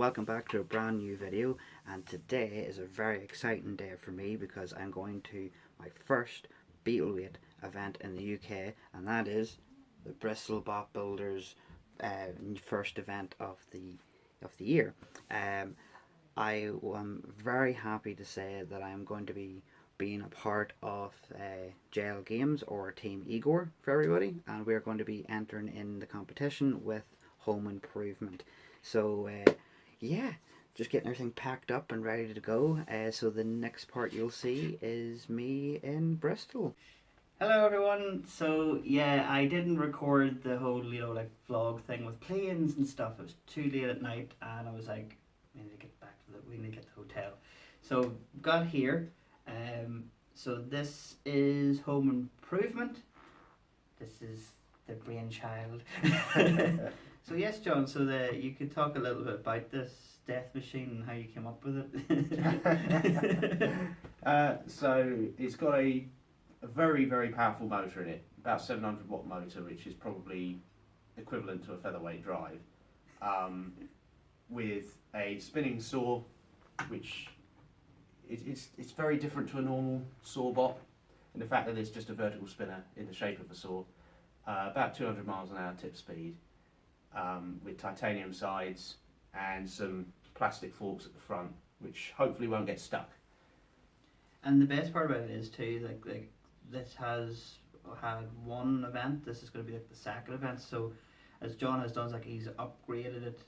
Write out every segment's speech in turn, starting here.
welcome back to a brand new video, and today is a very exciting day for me because I'm going to my first Beetleweight event in the UK, and that is the BristolBotBuilders first event of the year. I am very happy to say that I am going to be being a part of Jail Games, or Team Igor for everybody, and we are going to be entering in the competition with Home Improvement. So yeah, just getting everything packed up and ready to go. So the next part you'll see is me in Bristol. Hello everyone. So yeah, I didn't record the whole like vlog thing with planes and stuff. It was too late at night, and I was like, we need to get back to we need to get to the hotel. So got here. So this is Home Improvement. This is the brainchild. So yes, John. So you could talk a little bit about this death machine and how you came up with it. So it's got a very, very powerful motor in it, about 700 watt motor, which is probably equivalent to a featherweight drive, with a spinning saw, which it's very different to a normal saw bot in the fact that it's just a vertical spinner in the shape of a saw, about 200 miles an hour tip speed, with titanium sides and some plastic forks at the front, which hopefully won't get stuck. And the best part about it is too, like this has had one event. This is going to be like the second event. So, as John has done, he's upgraded it.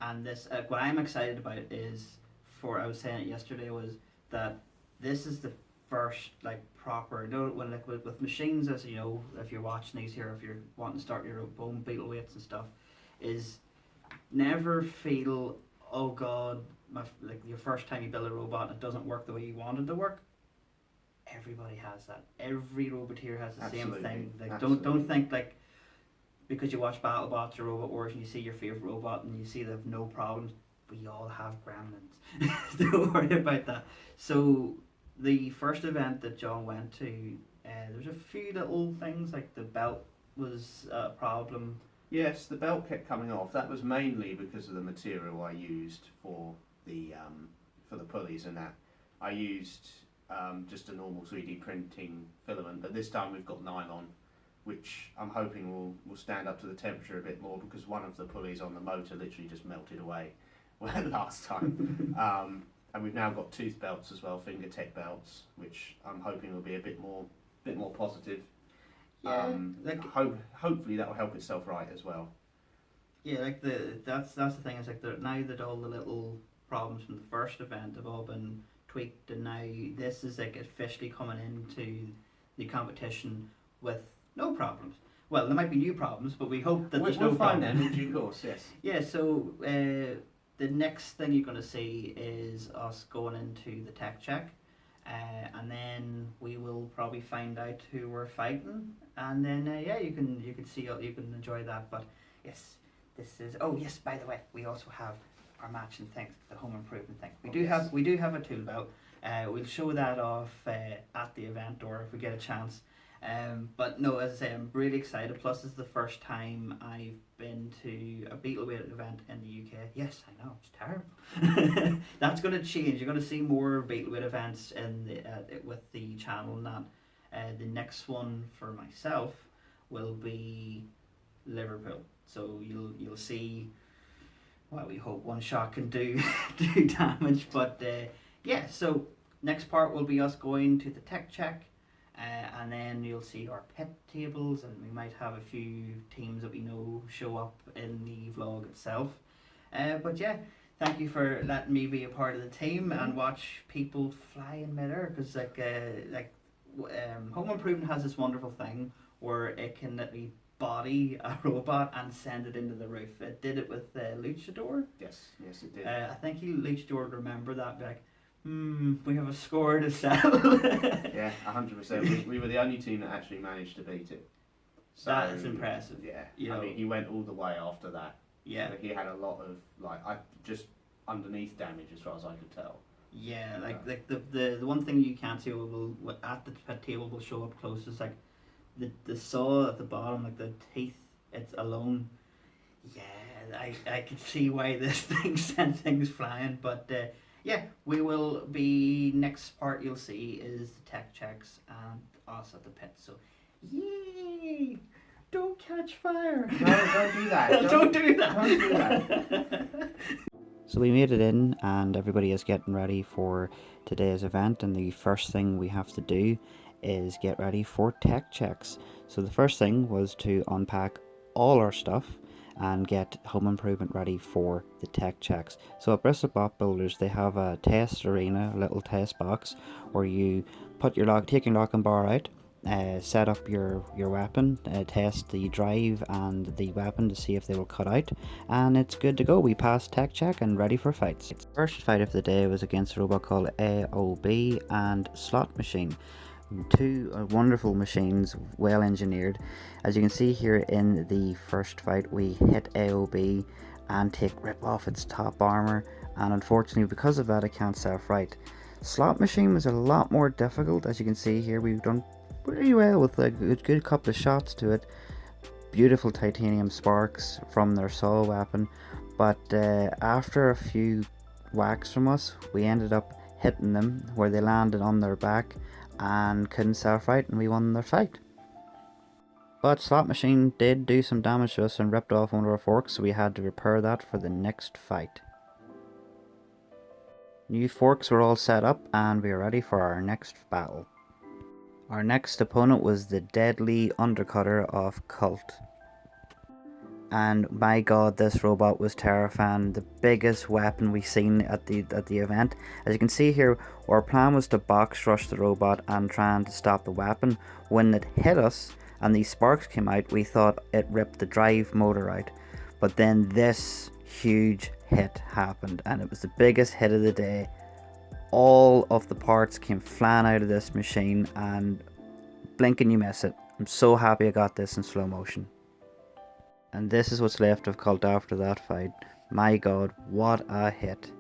And this, what I'm excited about is, I was saying it yesterday, was that this is the first proper. When with machines, as you know, if you're watching these here, if you're wanting to start your own Beetleweights and stuff, is never feel, oh God, your first time you build a robot and it doesn't work the way you want it to work. Everybody has that. Every roboteer has the same thing. Don't think because you watch BattleBots or Robot Wars and you see your favorite robot and you see they have no problems. We all have gremlins. Don't worry about that. So the first event that John went to, there's a few little things, like the belt was a problem. Yes, the belt kept coming off. That was mainly because of the material I used for the pulleys and that. I used just a normal 3D printing filament, but this time we've got nylon, which I'm hoping will stand up to the temperature a bit more, because one of the pulleys on the motor literally just melted away last time. And we've now got tooth belts as well, finger tech belts, which I'm hoping will be a bit more positive. Yeah, hopefully that will help itself right as well. Yeah, that's the thing. Is now that all the little problems from the first event have all been tweaked, and now this is officially coming into the competition with no problems. Well, there might be new problems, but we hope that there's no find problems. them in due course. Yes. Yeah. So the next thing you're going to see is us going into the tech check. And then we will probably find out who we're fighting, and then you can see, you can enjoy that. But yes, this is. Oh yes, by the way, we also have our matching things, the Home Improvement thing. We do have a tool belt. We'll show that off at the event, or if we get a chance. But no, as I say, I'm really excited. Plus, it's the first time I've been to a Beetleweight event in the UK. Yes, I know, it's terrible. That's going to change. You're going to see more Beetleweight events in with the channel and that. The next one for myself will be Liverpool. So you'll see. Well, we hope one shot can do damage. But yeah, so next part will be us going to the tech check. And then you'll see our pit tables, and we might have a few teams that we know show up in the vlog itself. But yeah, thank you for letting me be a part of the team and watch people fly in midair, because Home Improvement has this wonderful thing where it can literally body a robot and send it into the roof. It did it with Luchador. Yes, it did. I think Luchador would remember that, we have a score to sell. Yeah, 100%. We were the only team that actually managed to beat it. So, that's impressive. Yeah, I mean, he went all the way after that. Yeah. He had a lot of, just underneath damage as far as I could tell. Yeah, the one thing you can't see will at the pit table will show up close is the saw at the bottom, the teeth, it's alone. Yeah, I can see why this thing sent things flying, but yeah, we will be, next part you'll see is the tech checks and us at the pit. So, yay! Don't catch fire. No, don't do that. Don't do that. Don't do that. So we made it in, and everybody is getting ready for today's event, and the first thing we have to do is get ready for tech checks. So the first thing was to unpack all our stuff and get home improvement ready for the tech checks. So at BristolBotBuilders they have a test arena, a little test box where you put your take your locking bar out, set up your weapon, test the drive and the weapon to see if they will cut out, and it's good to go. We passed tech check and ready for fights. First fight of the day was against a robot called AOB and Slot Machine. Two wonderful machines, well engineered. As you can see here in the first fight, we hit AOB and rip off its top armor, and unfortunately because of that it can't self-right. Slot Machine was a lot more difficult. As you can see here, we've done pretty well with a good couple of shots to it. Beautiful titanium sparks from their saw weapon, but after a few whacks from us, we ended up hitting them where they landed on their back and couldn't self-right, and we won their fight. But Slot Machine did do some damage to us and ripped off one of our forks, so we had to repair that for the next fight. New forks were all set up and we are ready for our next battle. Our next opponent was the deadly undercutter of Cult. And my god, this robot was terrifying. The biggest weapon we've seen at the event. As you can see here, our plan was to box rush the robot and trying to stop the weapon. When it hit us and these sparks came out, we thought it ripped the drive motor out. But then this huge hit happened, and it was the biggest hit of the day. All of the parts came flying out of this machine, and blink and you miss it. I'm so happy I got this in slow motion. And this is what's left of Cult after that fight. My god, what a hit.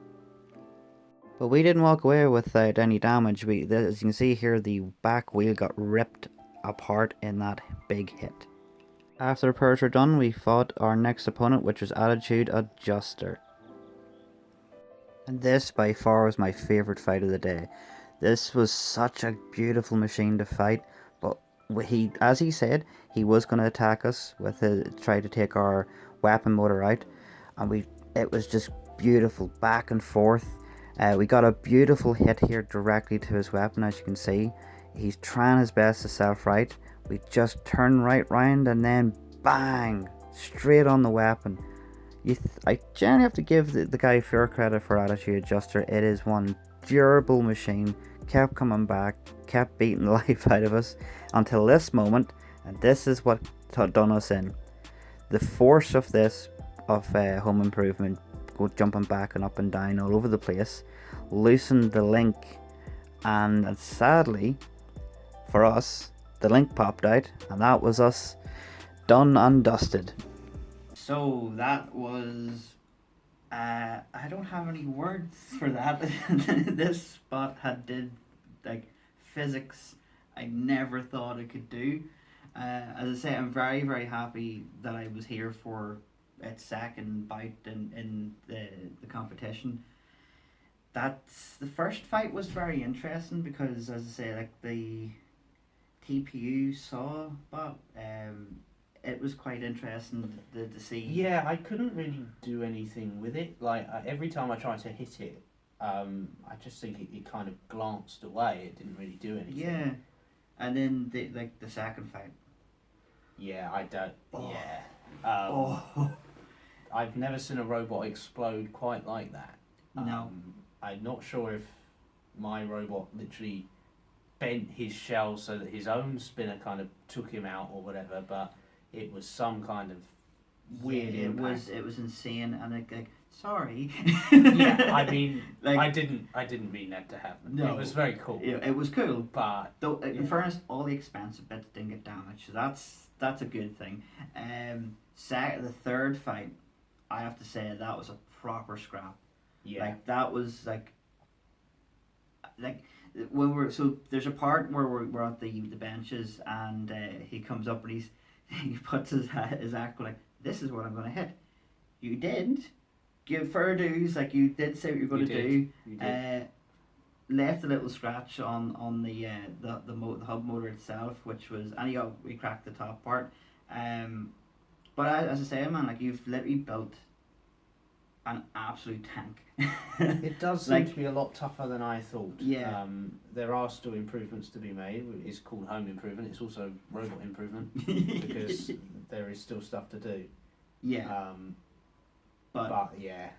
But we didn't walk away without any damage. As you can see here, the back wheel got ripped apart in that big hit. After the repairs were done, we fought our next opponent, which was Attitude Adjuster. And this by far was my favourite fight of the day. This was such a beautiful machine to fight, but as he said, he was going to attack us try to take our weapon motor out, and it was just beautiful, back and forth. We got a beautiful hit here directly to his weapon. As you can see, he's trying his best to self-right. We just turn right round and then bang, straight on the weapon. I generally have to give the guy fair credit for Attitude Adjuster. It is one durable machine, kept coming back, kept beating the life out of us until this moment, and this is what done us in. The force of this, home improvement, jumping back and up and down all over the place, loosened the link, and sadly for us, the link popped out, and that was us done and dusted. So that was, I don't have any words for that. This spot did like physics I never thought it could do. As I say, I'm very, very happy that I was here for its second bout in the competition. The first fight was very interesting because, as I say, like the TPU saw bot, it was quite interesting to see. Yeah, I couldn't really do anything with it. Like every time I tried to hit it, I just think it kind of glanced away. It didn't really do anything. Yeah, and then the second fight. Yeah, I don't. Oh. Yeah. I've never seen a robot explode quite like that. No. I'm not sure if my robot literally bent his shell so that his own spinner kind of took him out or whatever, but it was some kind of weird impact. It was insane, and like sorry. Yeah, I mean, like, I didn't mean that to happen. No, it was very cool. Yeah, it was cool, but though in fairness, all the expensive bits didn't get damaged, so that's a good thing. The third fight, I have to say that was a proper scrap. Yeah, like that was like when there's a part where we're at the benches, and he comes up and he puts his act like, this is what I'm gonna hit. you did give fair dues, like you did say what you're going to do. You did. Left a little scratch on the hub motor itself, which was, and we cracked the top part. But as I say, man, like you've literally built an absolute tank. It does seem to be a lot tougher than I thought. Yeah. There are still improvements to be made. It's called home improvement. It's also robot improvement because there is still stuff to do. Yeah. But yeah,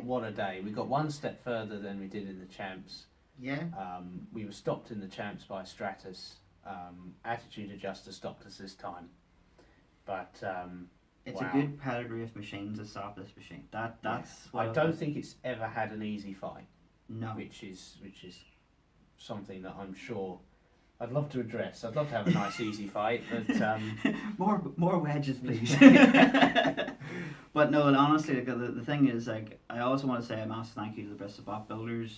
what a day. We got one step further than we did in the champs. Yeah. We were stopped in the champs by Stratus. Attitude Adjuster stopped us this time. But it's wow. a good pedigree of machines to stop this machine. That's what I don't think it's ever had an easy fight. No. Which is something that I'm sure I'd love to address. I'd love to have a nice easy fight, but more wedges, please. But no, and honestly, like, the thing is, like, I also want to say a massive thank you to the BristolBotBuilders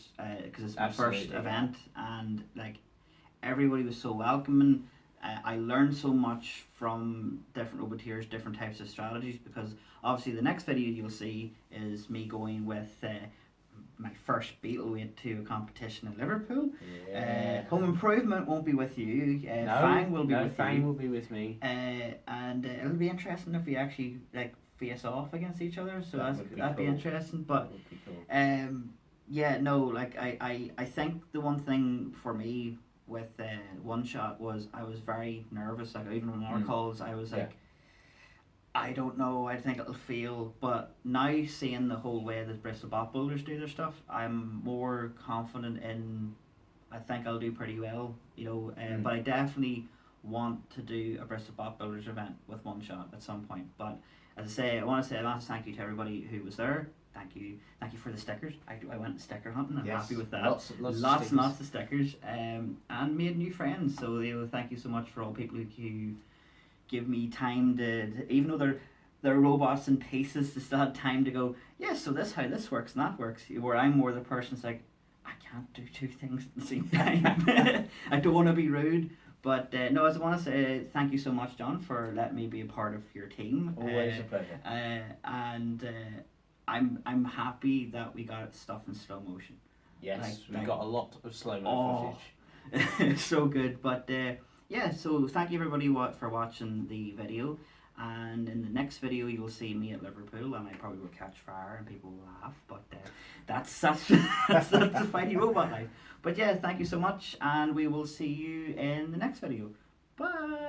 because it's my Absolutely, first event, and like everybody was so welcoming. I learned so much from different roboteers, different types of strategies, because obviously the next video you'll see is me going with my first Beetleweight to a competition in Liverpool. yeah. Home Improvement won't be with you. No, Fang will be with Fang you. will be with me. And it'll be interesting if we actually like face off against each other. So that'd be cool. interesting. But That would be cool. yeah, no, like I think the one thing for me with One Shot was I was very nervous. Like even on our calls, I was like, I don't know, I think it'll fail. But now seeing the whole way that BristolBotBuilders do their stuff, I'm more confident in. I think I'll do pretty well, you know. But I definitely want to do a BristolBotBuilders event with One Shot at some point. But as I say, I want to say a massive thank you to everybody who was there. Thank you for the stickers. I went sticker hunting. I'm happy with that. Lots and lots of stickers. And made new friends. So you know, thank you so much for all people who give me time to even though they're robots in pieces, to still have time to go, yes, so this how this works and that works. Where I'm more the person that's like, I can't do two things at the same time. I don't want to be rude. But no, I just want to say thank you so much, John, for letting me be a part of your team. Always a pleasure. And I'm happy that we got stuff in slow motion. Yes, we got a lot of slow-mo footage. It's so good. But yeah, so thank you everybody for watching the video. And in the next video, you'll see me at Liverpool, and I probably will catch fire and people will laugh. But that's the fighty robot life. But yeah, thank you so much, and we will see you in the next video. Bye.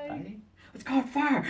Bye. It's caught fire.